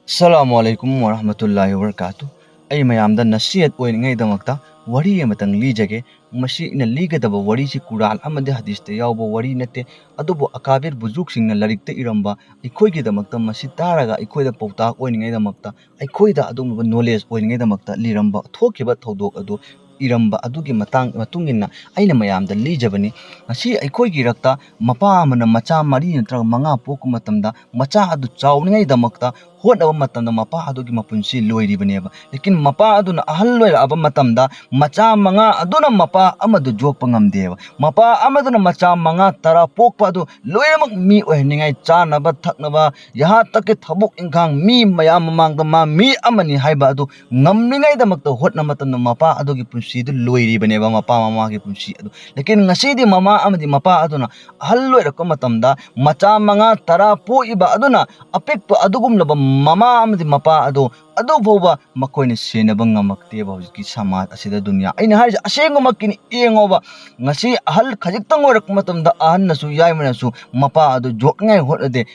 Assalamualaikum warahmatullahi wabarakatuh. Ay mayamda nasiyat oiningaydamakta wari amatang lijage masi ina ligadaba wari si Quran amade hadiste yawba wari nate adubo akabir bujuksingna larikta iramba ikoygidamakta masi taraga ikoyda pautak oiningaydamakta ikoyda adumba knowledge oiningaydamakta liramba thokiba thodok adu iramba adugi matungina aina mayamda lijabani asi aikoygi rakta mapa amana macha mari natra manga poku matamda macha adu chawningaydamakta hotnaba matamda mapa adugi mapunsi loiribaniba lekin mapa aduna ahal loira aba matamda macha manga aduna mapa amadu jokpa ngamdeba mapa amaduna macha manga tara pokpa adu loiramak mi oihningai chanaba thaknaba yaha takke thabuk ingkhang mi mayam mamangda ma mi amani haiba adu ngamningai damakta hotna matamda mapa adugi punsi du loiribaniba mapa mama gi punsi adu lekin ngasidi mama amadi mapa aduna ahal loirakpa matamda macha manga tara poiba aduna apikpa adugumlaba mama amadi mapa adu adu boba makoine senaba ngamakteba hojiki samaj asida dunya aina harise asengomakini engoba ngasi ahal khajiktang orak matamda ahan nasu yaimanasu mapa adu jokngai hotade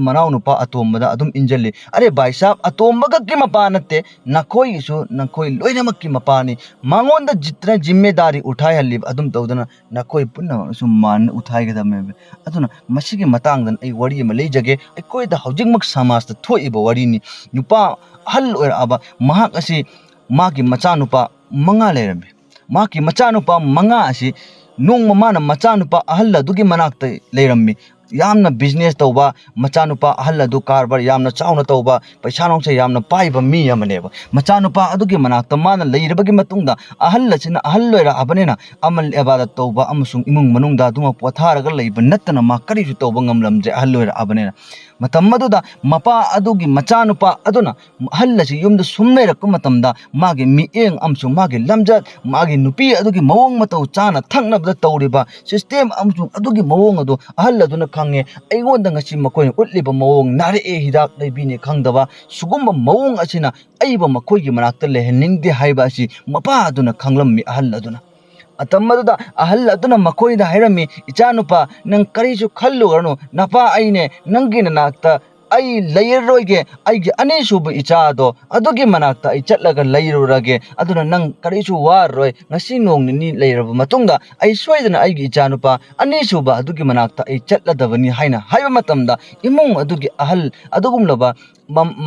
manau nupa atombada adum injali are bhai sahab atombaga ki mapa natte nakoi loinamakki mapa ni mangonda jitra जिम्मेदारी उठाई हल्लिब अदुम तौदना नखोई पुन्ना सु मान उठाई गदा मे अदुना मसिगे मतंगदन I worry म लेजगे आई कोइदा हौजिकमक समाज त थोइब worry नि नुपा हल ओर अब महाक असि मागी मचा नुपा मंगा लेरमे माकी मचा नुपा मंगा असि नोंग ममाना मचा नुपा अहल दुगी मनाक्ते लेरम्मी यामना बिजनेस तौबा मचानुपा अहल अदु कारबार यामना चाउना तौबा पैसा नोंसे यामना पाइबा मी अमनेबा मचानुपा अदुगी मनाक्ता माना लेइरबगी मतुंगदा अहल लचिना अहल लोइरा अबनेना अमल इबादत तौबा अमसुंग इमुंग मनुंगदा दुमा पोथारगा लेइबा नत्तना मा करिसु तौबा ngamlamje अहल लोइरा अबनेना मतमदुदा मपा अदुगी मचानुपा अदुना अहल लचि युमदा सुमनेरक मतमदा मागे मिएंग अमसुंग मागे लमजत मागे नुपी अदुगी मवोंग मतौ चाना थंगनबदा तौरिबा सिस्टम अमसुंग अदुगी मवोंग अदु अहल अदुना खंगे अइगोंदा ngasi makoin utliba mawong nare e hidak leibini khangdaba sugumba mawong asina aiba makoigi manakta leheningde haiba asi mapa aduna khanglammi ahal aduna atamaduda ahal aduna makoida hairami ichanupa nang karisu khallu garno napa aine nangi nakta ai layroige aigi ani subu ichado adugi manakta ai chatlaga layrurage aduna nang karisu warroi ngasi nong ni layraba matungda ai soidana aigi ichanupa ani suba adugi manakta ai chatladabani haina haiba matamda imung adugi ahal adugumlaba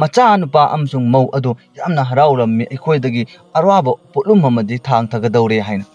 macha nupa amsung mau adu yamna harawlammi ikhoidagi arwaba potlum amadi thang thagadawre haina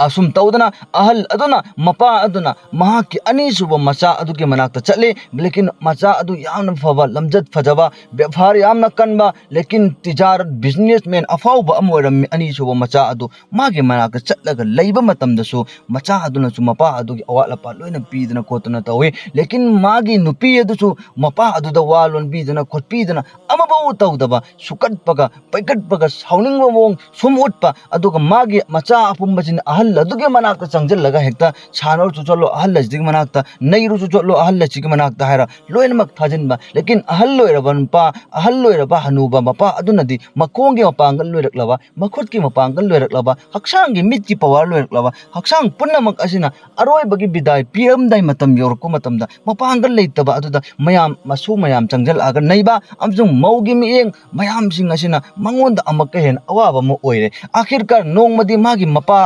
asum taudana ahal aduna mapa aduna mahaki ani suba macha adugi manakta chatle lekin macha adu yamna faba lamjat fajaba bephar yamna kanba lekin tijarat businessman afauba amoram ani suba macha adu magi manakta chatlaga leiba matamda su macha aduna su mapa adugi awala pa loina pidana kotuna tawe lekin magi nupi adu su mapa adu da walon bidana khot pidana amaba tawdaba sukat paga paikat paga sauningba wong sumutpa aduga magi macha apumbajin ahal adugi manakta changjalaga hekta chanor chucholo ahal lajdig manakta nairu chucholo ahal lajdig manakta haira loinamak thajinba lekin ahal loiraban pa ahal loiraba hanuba mapa adunadi makongi mapangal loiraklaba makhutki mapangal loiraklaba haksangi mitki power loiraklaba haksang punnamak asina aroi bagi bidai pm dai matam yorko matamda mapangal leitaba aduda mayam masu mayam changjal aga naiba amjung maugi mieng mayam sing asina mangonda amakka hen awaba mo oire akhirkar nongmadi magi mapa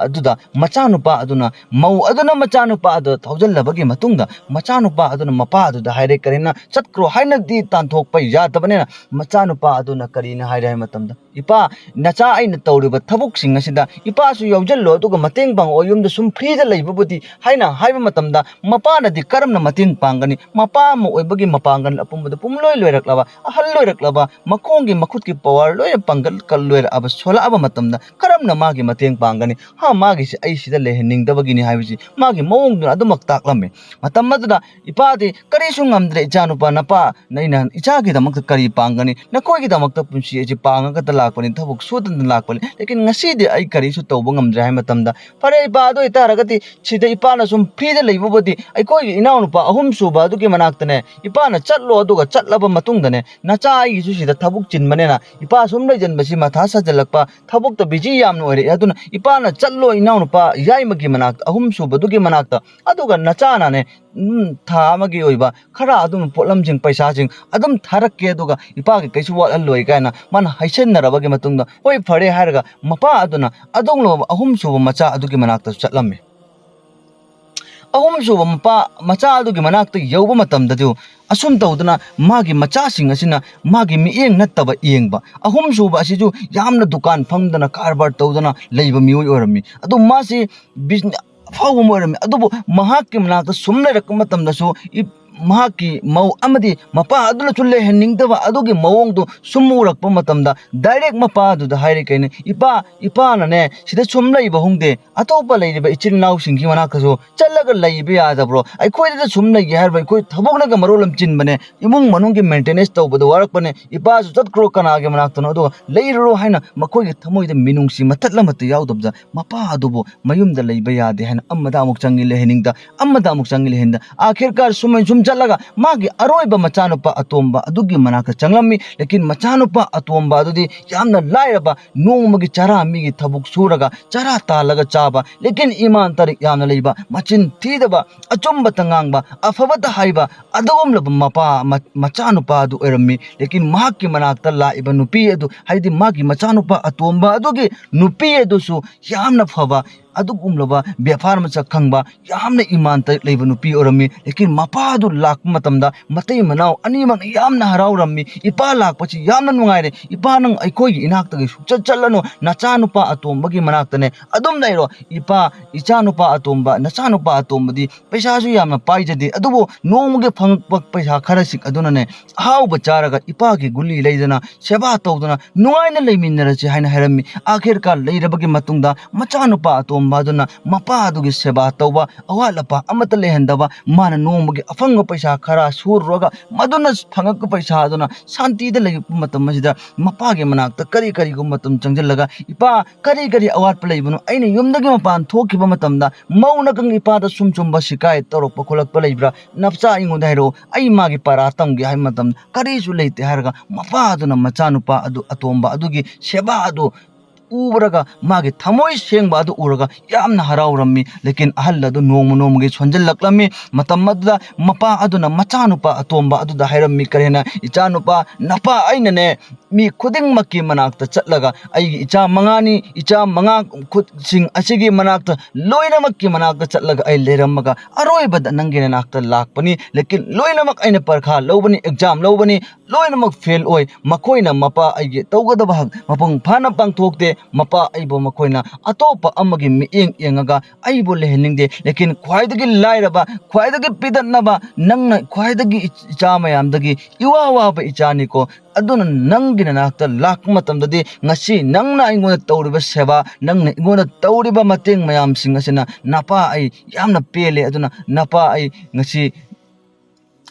aduda machanupa aduna mau aduna machanupa adu thaujalabagi matungda machanupa aduna mapa aduda haire karina chatkro haina di tanthokpa yatabanena machanupa aduna karina haire matamda ipa nacha aina tawriba thabuk sing asida ipa su yawjallo aduga mateng bang oyumda sum free da leibabudi haina haiba matamda mapa na di karamna mateng pangani mapa mo oibagi mapangan apumda pumloi loiraklaba ahal loiraklaba makongi makhutki power loi pangal kal loira aba sola aba matamda karamna magi mateng pangani magi si ai sida lehening dabagini haibisi magi mawong duna adumak taklame matamadda ipadi kari sungamdre ichanupa napa naina ichagi damakta kari pangani nakoigi damakta punsi eji panga kata lakpani thabuk sudan lakpani lekin ngasidi ai kari su tawba ngamdre hai matamda pare ipado itaragati sida ipana sum frida leibobodi ai koi inaunupa ahum suba adugi manaktane ipana chatlo aduga chatlaba matungdane nacha ai su sida thabuk chinmanena ipa sum lejanbasi matha sajalakpa thabuk ta biji yamno ore aduna ipana chatlo चलो इनाउनुपा याइमगी मनाक अहुम सुबदुगी मनाकता अदुगा नचानाने था अमगी ओइबा खरा अदुम पोलमजिंग पैसाजिंग अदुम थारक्के अदुगा इपागे कैसु वाललोइ कायना मन हाइसेन्नरबगे मतुंगदा होय फरे हारगा मपा अदुना अदोंलो अहुम सुब मचा अदुगी मनाकता चटलम्मे अहुम सुब मपा मचा अदुगी मनाकता यौबा मतमददु असुम तौदना मागी मचासिंग असिना मागी मिएंग नत्तबा येंगबा अहुम सुब असिजु यामना दुकान फंगदना कारबार तौदना लैबा मियोय ओरमी अदु मासी बिजनेस फाव मोरमी अदुबो महाकी मनाकता सुम लेरक मतमदसु महाकी मौ अमदी मपा अदुला चुल्ले हेनिंगदबा अदुगी मवोंगदो सुमुरक मतमदा डायरेक्ट मपा अदुदा हाइरे कइने इपा नने सिदा सुम लैबा होंगदे अतोपा लैरिबा इचिन नाउ सिंगी मनाकसो चल्लगा लैबा यादब्रो अइखोइदा सुम लैगे हारबा अइखोइ थबोगनगा मरोलम चिनबने इमुंग मनुंगी मेंटेनेंस तौबदो वारकपने इपासु चतक्रो कनागे मनाकतनो अदो लैररो हाइना मखोइगे थमोइदा मिनुंगसी मथतलमत याउदबजा मपा अदुबो मयुमदा लैबा यादे हाइना अम्मदा अमुक चंगी लेहेनिंगदा अम्मदा अमुक चंगी लेहेंदा आखिरकार सुम चलगा मागी अरोइबा मचानुपा अतोंबा अदुगी मनाक चंगलम्मी लेकिन मचानुपा अतोंबा अदुदी यामना लाइरबा नोंमगी चरा मीगी थबुक सुरगा चरा तालगा चाबा लेकिन ईमान तरिक यामना लैबा मचिन थीदबा अचुंबा तंगांगबा अफबता हाइबा अदुगुमलब मपा मचानुपा अदु ओरम्मी लेकिन माकी मनाकता लाइबा नुपी अदु हाइदी मागी मचानुपा अतोंबा अदुगी नुपी अदुसु यामना फबा अदुगुमलबा बेफार मचा खंगबा यामना ईमान तरिक लैबा नुपी ओरम्मी लेकिन मपा अदु लाक मतमदा मतै मनाव अनीमक यामना हराउरम्मी इपा लाकपची यामना नुंगाइरे इपा नंग अइखोइगी इनाक्तगी सुचत चल्लनो नचानुपा अतोंबगी मनाक्तने अदुम नैरो इपा इचानुपा अतोंबा नचानुपा अतोंबदी पैसासु यामना पाइजदे अदुबो नोंमगे फंगपक पैसा खरसिक अदुनने हाउबा चारगा इपागी गुली लैदना सेवा तौदना नुंगाइना लैमिन्नरचे हाइना हैरम्मी आखिरकार लैरबगी मतुंगदा मचानुपा अतोंबा अदुना मपा अदुगी सेवा तौबा अवालपा अमत लेहंदबा माना नोंमगे अफंग पैसा खरा सुरगा मदुना फंगक पैसा अदुना शांतिदा लैब मतम मसिदा मपागे मनाकता करी करीगु मतम चंगजलगा इपा करी अवात लैबनु अइने युमदगी मपान थोकिबा मतमदा मौना कंग इपादा सुमचुंबा शिकायत तौरक खोलक लैब्रा नफसा इंगोदा हैरो अइ मागे परा तमगे हाइ मतम करीसु लैते हारगा मपा अदुना मचानुपा अदु अतोंबा अदुगी सेवा अदु उबरगा मागे थमोय सेंगबा अदु उरगा यामना हराउरम्मी लेकिन अहल अदु नोमगे सोंजल्लक्लम्मी मतम मदुदा मपा अदुना मचानुपा अतोंबा अदुदा हैरम्मी करेना इचानुपा नपा अइनने मी खुदिंग मक्की मनाकता चटलगा अइगी इचा मंगा खुदसिंग असिगी मनाकता लोइनमक्की मनाकता चटलगा अइ लेरमगा अरोइबदा नंगे नाकता लाकपनी लेकिन लोइनमक अइने परखा लौबनी एग्जाम लौबनी लोइनमक फेल ओय मखोइना मपा अइगे तौगदबा हक मपंग फाना पांगथोकते मपा अइबो मखोइना अतोपा अमगी मिएंग येंगगा अइबो लेहनिंगदे लेकिन ख्वाइदगी लाइरबा ख्वाइदगी पिदनबा नंगना ख्वाइदगी इचा मयामदगी इवा वाबा इचानिको अदुना नंगिना नाकता लाक मतमददी ngasi nangna ingona tawriba seba nangna ingona tawriba mateng mayam singasina napa ai yamna pele aduna napa ai ngasi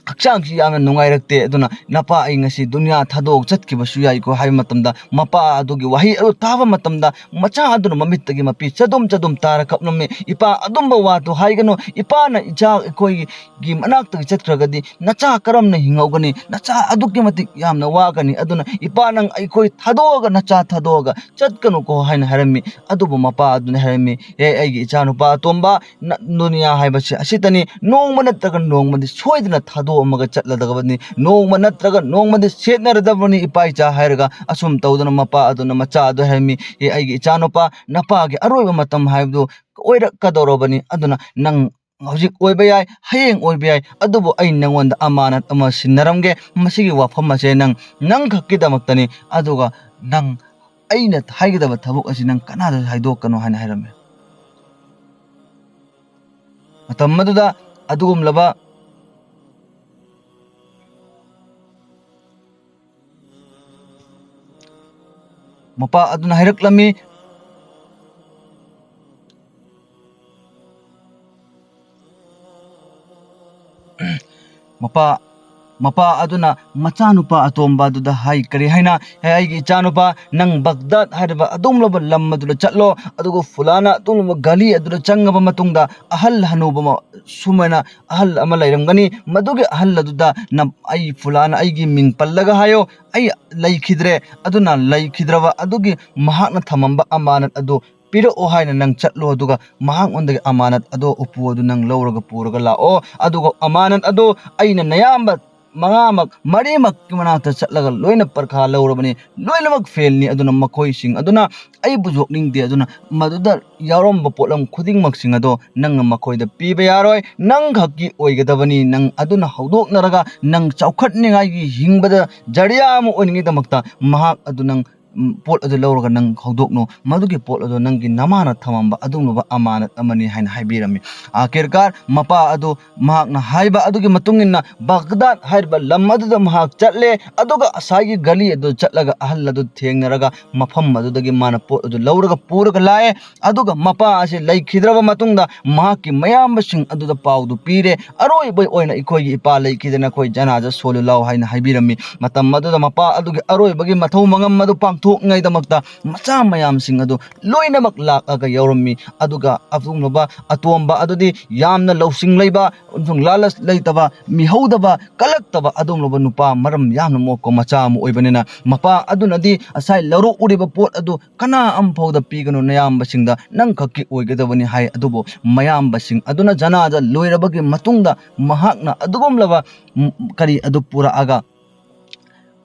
हक्चांग की यामना नुंगाइरक्ते अदुना नपा आई ngasi दुनिया थादोक चतकिबसु याइको हाइ मतमदा मपा अदुगी वही अदु ताबा मतमदा मचा अदुना ममित्तगी मपि चदुम तारा कपनमे इपा अदुम्बा वातो हाइगनो इपा न इचा कोई गी मनाक्तगी चतक्रगदी नचा करमना हिंगौगनी नचा अदुकी मतिक यामना वागनी अदुना इपा नंग अइखोइ थादोगा नचा थादोगा चतकनु को हाइना हरमी अदुबो मपा अदुना हरमी ए अइगी इचा नुपा तोंबा दुनिया हाइबसे असितनी नोंगमा नत्रगा नोंगमदि सोइदना थादो अमगा चटलदगबनी नोंगमा नत्रगा नोंगमदि सेटनरदबनी इपा इचा हाइरगा असुम तौदना मपा अदुना मचा अदु हरमी ए अइगी इचा नुपा नपागे अरोइबा मतम हाइबदु ओइरकदौरबनी अदुना नंग हौजिक ओइबा याय हयेंग ओइबा याय अदुबो अइ नंगोंदा अमानत अमा सिन्नरमगे मसिगी वाफम असे नंग खक्किदमक्तनी अदुगा नंग अइना हाइगदबा थबुक असि नंग कनादा हाइदोकनो हाइना हाइरमे मतम मदुदा अदुगुमलबा मपा अदुना हाइरक्लमी मपा अदुना मचानुपा अतोंबा दुदा हाइ करी हाइना हाइगी इचानुपा नंग बगदाद हाइरबा अदुमलबा लम अदुला चटलो अदुगो फुलाना अदुमलबा गली अदुला चंगबा मतुंगदा अहल हनुबा सुमना अहल अमा लैरमगनी मदुगे अहल अदुदा न आई फुलाना आइगी मिंग पल्लगा हायो आई लैखिद्रे अदुना लैखिद्रबा अदुगी महाकना थमंबा अमानत अदु ꯄꯤꯔꯛꯑꯣ ꯍꯥꯏꯅ ꯅꯪ ꯆꯠꯂꯣ ꯑꯗꯨꯒ ꯃꯍꯥꯛꯉꯣꯟꯗꯒꯤ ꯑꯃꯥꯅꯠ ꯑꯗꯣ ꯎꯄꯨ ꯑꯗꯨ ꯅꯪ ꯂꯧꯔꯒ ꯄꯨꯔꯒ ꯂꯥꯛꯑꯣ ꯑꯗꯨꯒ ꯑꯃꯥꯅꯠ ꯑꯗꯣ ꯑꯩꯅ ꯅꯌꯥꯝꯕ ꯃꯉꯥꯃꯛ ꯃꯔꯤꯃꯛꯀꯤ ꯃꯅꯥꯛꯇ ꯆꯠꯂꯒ ꯂꯣꯏꯅ ꯄꯔꯈꯥ ꯂꯧꯔꯕꯅꯤ ꯂꯣꯏꯅꯃꯛ ꯐꯦꯜꯅꯤ ꯑꯗꯨꯅ ꯃꯈꯣꯏꯁꯤꯡ ꯑꯗꯨꯅ ꯑꯩꯕꯨ ꯌꯣꯛꯅꯤꯡꯗꯦ ꯑꯗꯨꯅ ꯃꯗꯨꯗ ꯌꯥꯎꯔꯝꯕ ꯄꯣꯠꯂꯝ ꯈꯨꯗꯤꯡꯃꯛꯁꯤꯡ ꯑꯗꯣ ꯅꯪꯅ ꯃꯈꯣꯏꯗ ꯄꯤꯕ ꯌꯥꯔꯣꯏ ꯅꯪ ꯈꯛꯀꯤ ꯑꯣꯏꯒꯗꯕꯅꯤ ꯅꯪ ꯑꯗꯨꯅ ꯍꯧꯗꯣꯛꯅꯔꯒ ꯅꯪ ꯆꯥꯎꯈꯠꯅꯤꯡꯉꯥꯏꯒꯤ ꯍꯤꯡꯕꯗ ꯖꯔꯤꯌꯥ ꯑꯃ ꯑꯣꯏꯅꯤꯡꯉꯩꯗꯃꯛꯇ ꯃꯍꯥꯛ ꯑꯗꯨ ꯅꯪ ꯄꯣꯠ ꯑꯗꯨ ꯂꯧꯔꯒ ꯅꯪ ꯍꯧꯗꯣꯛꯅꯣ ꯃꯗꯨꯒꯤ ꯄꯣꯠ ꯑꯗꯨ ꯅꯪꯒꯤ ꯅꯃꯥꯅ ꯊꯝꯃꯝꯕ ꯑꯗꯨꯒꯨꯝꯂꯕ ꯑꯃꯥꯅꯠ ꯑꯃꯅꯤ ꯍꯥꯏꯅ ꯍꯥꯏꯕꯤꯔꯝꯃꯤ आखिरकार मपा अदु महाकना हाइबा अदुगी मतुंगिना बगदाद हाइबा लम अदुदा महाक चटले अदुगा असागी गली अदु चटलगा अहल अदु थेंगनरगा मफम अदुदगी माना पोट अदु लौरगा पुरगा लाए अदुगा मपा असे लैखिद्रबा मतुंगदा महाकी मयामबसिंग अदुदा पाउदु पीरे अरोइबै ओइना इखोइगी इपा लैखिदना खोइ जनाजा सोलु लाउ हाइना हाइबिरम्मी मतम अदुदा मपा अदुगी अरोइबगी मथौ मंगम मदु पांगथोकङैदमक्ता मचा मयामसिंग अदु लोइनमक लाकगा यौरम्मी अदुगा अफुंगबा अतोंबा अदुदी यामना लौसिंग लैबा उनसुंग लालस लैतबा मिहौदबा कलक्तबा अदुंगलबा नुपा मरम यामना मोको मचा अम ओइबनेना मपा अदुनदी असाइ लरो उरिबा पोट अदु कना अमफौदा पीगनो नयामबसिंगदा नंग खक्की ओइगदबनी हाइ अदुबो मयामबसिंग अदुना जनाजा लोइरबगी मतुंगदा महाकना अदुगुमलबा करी अदु पुराआगा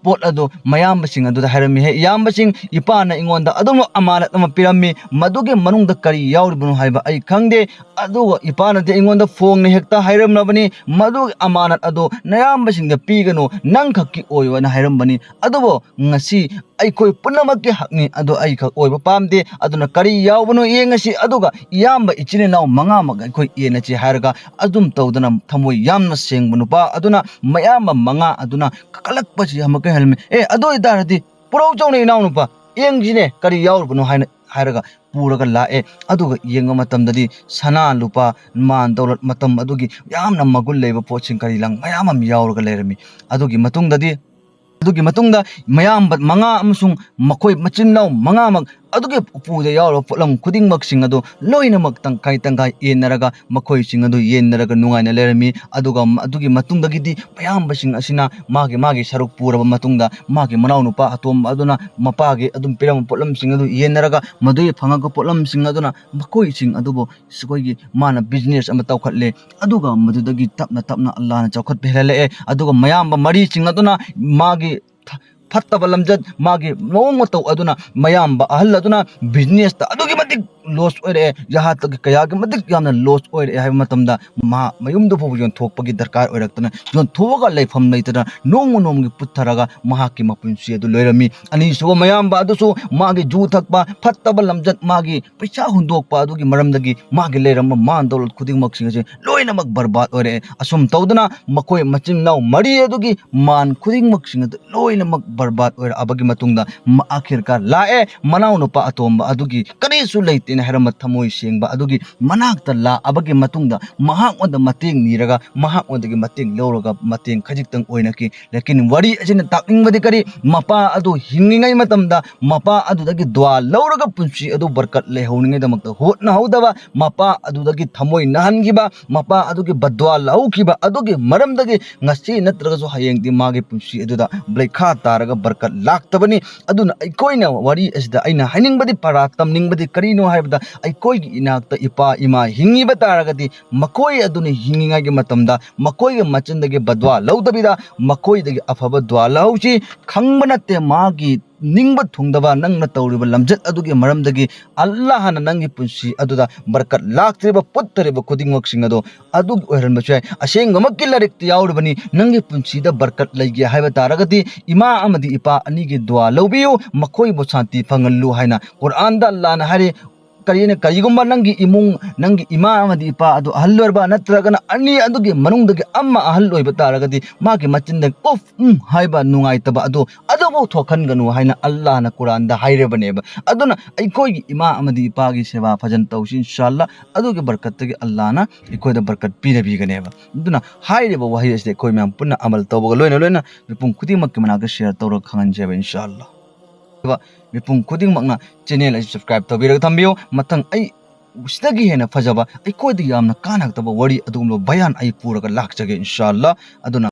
पोट अदु मयामबसिंग अदुदा हाइरमी हे यामबसिंग इपाना इंगोंदा अदुम अमानत अमा पिरम्मी मदुगे मनुंगदा करी याउरिबनु हाइबा आई खंगदे अदुगा इपाना दे इंगोंदा फोंगने हेक्ता हाइरमनबनी मदुगे अमानत अदु नयामबसिंगदा पीगनो नंग खक्की ओइवना हाइरमबनी अदुबो ngasi ꯑꯩꯈꯣꯏ ꯄꯨꯝꯅꯃꯛꯀꯤ ꯍꯛꯅꯤ ꯑꯗꯣ ꯑꯩ ꯈꯛ ꯑꯣꯏꯕ ꯄꯥꯝꯗꯦ ꯑꯗꯨꯅ ꯀꯔꯤ ꯌꯥꯎꯕꯅꯣ ꯌꯦꯡꯉꯁꯤ ꯑꯗꯨꯒ ꯏꯌꯥꯝꯕ ꯏꯆꯤꯟ ꯏꯅꯥꯎ ꯃꯉꯥꯃꯛ ꯑꯩꯈꯣꯏ ꯌꯦꯟꯅꯁꯤ ꯍꯥꯏꯔꯒ ꯑꯗꯨꯝ ꯇꯧꯗꯅ ꯊꯃꯣꯏ ꯌꯥꯝꯅ ꯁꯦꯡꯕ ꯅꯨꯄꯥ ꯑꯗꯨꯅ ꯃꯌꯥꯝꯕ ꯃꯉꯥ ꯑꯗꯨꯅ ꯀꯜꯂꯛꯄꯁꯤ ꯑꯃꯨꯛꯀ ꯍꯦꯜꯂꯝꯃꯤ ꯑꯗꯨ ꯑꯣꯏꯇꯥꯔꯗꯤ ꯄꯨꯔꯧ ꯆꯧꯅ ꯏꯅꯥꯎ ꯅꯨꯄꯥ ꯌꯦꯡꯁꯤꯅꯦ ꯀꯔꯤ ꯌꯥꯎꯔꯕꯅꯣ ꯍꯥꯏꯔꯒ ꯄꯨꯔꯒ ꯂꯥꯛꯑꯦ ꯑꯗꯨꯒ ꯌꯦꯡꯕ ꯃꯇꯝꯗꯗꯤ ꯁꯅꯥ ꯂꯨꯄꯥ ꯃꯥꯟ ꯗꯧꯂꯠ ꯃꯇꯝ ꯑꯗꯨꯒꯤ ꯌꯥꯝꯅ ꯃꯒꯨꯟ ꯂꯩꯕ ꯄꯣꯠꯁꯤꯡ ꯀꯔꯤ ꯂꯪ ꯃꯌꯥꯝ ꯑꯃ ꯌꯥꯎꯔꯒ ꯂꯩꯔꯝꯃꯤ ꯑꯗꯨꯒꯤ ꯃꯇꯨꯡꯗ ꯃꯌꯥꯝꯕ ꯃꯉꯥ ꯑꯃꯁꯨꯡ ꯃꯈꯣꯏ ꯃꯆꯤꯟꯅꯥꯎ ꯃꯉꯥꯃꯛ ꯑꯗꯨꯒꯤ ꯎꯄꯨꯗ ꯌꯥꯎꯔꯕ ꯄꯣꯠꯂꯝ ꯈꯨꯗꯤꯡꯃꯛꯁꯤꯡ ꯑꯗꯨ ꯂꯣꯏꯅꯃꯛ ꯇꯪꯈꯥꯏ ꯇꯪꯈꯥꯏ ꯌꯦꯟꯅꯔꯒ ꯃꯈꯣꯏꯁꯤꯡ ꯑꯗꯨ ꯌꯦꯟꯅꯔꯒ ꯅꯨꯡꯉꯥꯏꯅ ꯂꯩꯔꯝꯃꯤ ꯑꯗꯨꯒ ꯑꯗꯨꯒꯤ ꯃꯇꯨꯡꯗꯒꯤꯗꯤ ꯃꯌꯥꯝꯕꯁꯤꯡ ꯑꯁꯤꯅ ꯃꯥꯒꯤ ꯁꯔꯨꯛ ꯄꯨꯔꯕ ꯃꯇꯨꯡꯗ ꯃꯥꯒꯤ ꯃꯅꯥꯎꯅꯨꯄꯥ ꯑꯇꯣꯝꯕ ꯑꯗꯨꯅ ꯃꯄꯥꯒꯤ ꯑꯗꯨꯝ ꯄꯤꯔꯝꯕ ꯄꯣꯠꯂꯝꯁꯤꯡ ꯑꯗꯨ ꯌꯦꯟꯅꯔꯒ ꯃꯗꯨꯒꯤ ꯐꯪꯉꯛꯄ ꯄꯣꯠꯂꯝꯁꯤꯡ ꯑꯗꯨꯅ ꯃꯈꯣꯏꯁꯤꯡ ꯑꯗꯨꯕꯨ ꯑꯩꯈꯣꯏꯒꯤ ꯃꯥꯅ ꯕꯤꯖꯤꯅꯦꯁ ꯑꯃ ꯇꯧꯈꯠꯂꯦ ꯑꯗꯨꯒ ꯃꯗꯨꯗꯒꯤ ꯇꯞꯅ ꯇꯞꯅ ꯑꯜꯂꯥꯍꯅ ꯆꯥꯎꯈꯠꯄ ꯍꯦꯜꯍꯜꯂꯛꯑꯦ ꯑꯗꯨꯒ ꯃꯌꯥꯝꯕ ꯃꯔꯤꯁꯤꯡ ꯑꯗꯨꯅ ꯃꯥꯒꯤ ꯐꯠꯇꯕ ꯂꯝꯖꯠ ꯃꯥꯒꯤ ꯃꯑꯣꯡ ꯃꯇꯧ ꯑꯗꯨꯅ ꯃꯌꯥꯝꯕ ꯑꯍꯜ ꯑꯗꯨꯅ ꯕꯤꯖꯤꯅꯦꯁꯇ ꯑꯗꯨꯛꯀꯤ ꯃꯇꯤꯛ ꯂꯣꯁ ꯑꯣꯏꯔꯛꯑꯦ ꯌꯥꯍꯠꯇꯒꯤ ꯀꯌꯥꯒꯤ ꯃꯇꯤꯛ ꯌꯥꯝꯅ ꯂꯣꯁ ꯑꯣꯏꯔꯛꯑꯦ ꯍꯥꯏꯕ ꯃꯇꯝꯗ ꯃꯌꯨꯝꯗ ꯐꯥꯎꯕ ꯌꯣꯟꯊꯣꯛꯄꯒꯤ ꯗꯔꯀꯥꯔ ꯑꯣꯏꯔꯛꯇꯅ ꯌꯣꯟꯊꯣꯛꯑꯒ ꯂꯩꯐꯝ ꯂꯩꯇꯅ ꯅꯣꯡꯃꯒꯤ ꯄꯨꯠꯊꯔꯒ ꯃꯍꯥꯛꯀꯤ ꯃꯄꯨꯟꯁꯤ ꯑꯗꯨ ꯂꯣꯏꯔꯝꯃꯤ ꯑꯅꯤꯁꯨꯕ ꯃꯌꯥꯝꯕ ꯑꯗꯨꯁꯨ ꯃꯥꯒꯤ ꯖꯨ ꯊꯛꯄ ꯐꯠꯇꯕ ꯂꯝꯖꯠ ꯃꯥꯒꯤ ꯄꯩꯁꯥ ꯍꯨꯟꯗꯣꯛꯄ ꯑꯗꯨꯒꯤ ꯃꯔꯝꯗꯒꯤ ꯃꯥꯒꯤ ꯂꯩꯔꯝꯕ ꯃꯥꯟ ꯗꯧꯂꯠ ꯈꯨꯗꯤꯡꯃꯛꯁꯤꯡ ꯑꯁꯤ ꯂꯣꯏꯅꯃꯛ ꯕꯔꯕꯥꯗ ꯑꯣꯏꯔꯛꯑꯦ ꯑꯁꯨꯝ ꯇꯧꯗꯅ ꯃꯈꯣꯏ ꯃꯆꯤꯟ ꯃꯅꯥꯎ ꯃꯔꯤ ꯑꯗꯨꯒꯤ मान खुदिंगमक्सिंग अदु लोइनमक बर्बाद ओइर अबगी मतुंगदा आखिरकार लाए मनाउनुपा अतोंबा अदुगी करिसु लैतेन हरम थमोइ सेंगबा अदुगी मनाक्ता ला अबगी मतुंगदा महाक मतेंग नीरगा महाक ओदगी मतेंग लौरगा मतेंग खजिक्तंग ओइनकी लेकिन वरी असिन ताकनिंगबदि करी मपा अदु हिंगिंगै मतमदा मपा अदुदगी द्वा लौरगा पुंसी अदु बरकत लेहौनिंगै दमक्ता होटना हौदबा Mopa अदुदगी थमोइ नहनगिबा Mopa अदुगी बद्वा लौखिबा अदुगी मरमदगी ngasi natragaso hayengdi magi punsi aduda blaikha taraga barkat laktabani aduna aikoina wari asida aina hainingbadi para tamningbadi karino haibda aikoigi inakta ipa ima hingiba taragadi makoi aduna hingingai matamda makoi machindagi badwa laudabida makoi dagi afaba dwa lauchi khangbanatte magi निंगब थुंगदबा नंगना तौरिबा लमजत अदुगी मरमदगी अल्लाह ना नंगी पुंसी अदुदा बरकत लाक्त्रिबा पुत्तरिबा खुदिंगमक्सिंग अदो अदुगी ओइरनबसु याय असेंगमक्की लारिक्ति याउरबनी नंगी पुंसीदा बरकत लैगे हाइबा तारगदी इमा अमदी इपा अनिगी दुआ लौबियु मखोइबो शांति फंगल्लु हाइना कुरान दा अल्लाह ना हारे करीने करीगुम्बा नंगी इमुंग नंगी इमा अमदी इपा अदु अहल लोरबा नत्रगना अनि अदुगी मनुंगदगी अम्मा अहल लोइबा तारगदी मागी मचिंदग उफ हाइबा नुंगाइतबा अदु अदुबो थोखनगनु हाइना अल्लाह ना कुरान दा हाइरेबनेबा अदुना अइकोइगी इमा अमदी इपागी सेवा फजन तौसि इंशाअल्लाह अदुगी बरकतगी अल्लाह ना इकोइदा बरकत पीरबीगनेबा अदुना हाइरेबा वही असे कोइ म्याम पुन्ना अमल तौबगा लोइना मिपुंग खुदिमक्की मनागा शेयर तौर खंगनजेबा इंशाअल्लाह मिपुंग खुदिमक्ना चैनल असे सब्सक्राइब तौबिरगा थंबियो मतंग आई उसिदगी हेना फजबा अइकोइदा यामना कानाक्तबा वरी अदुगुम्लो बयान आई पूरगा लाक्चगे इंशाअल्लाह अदुना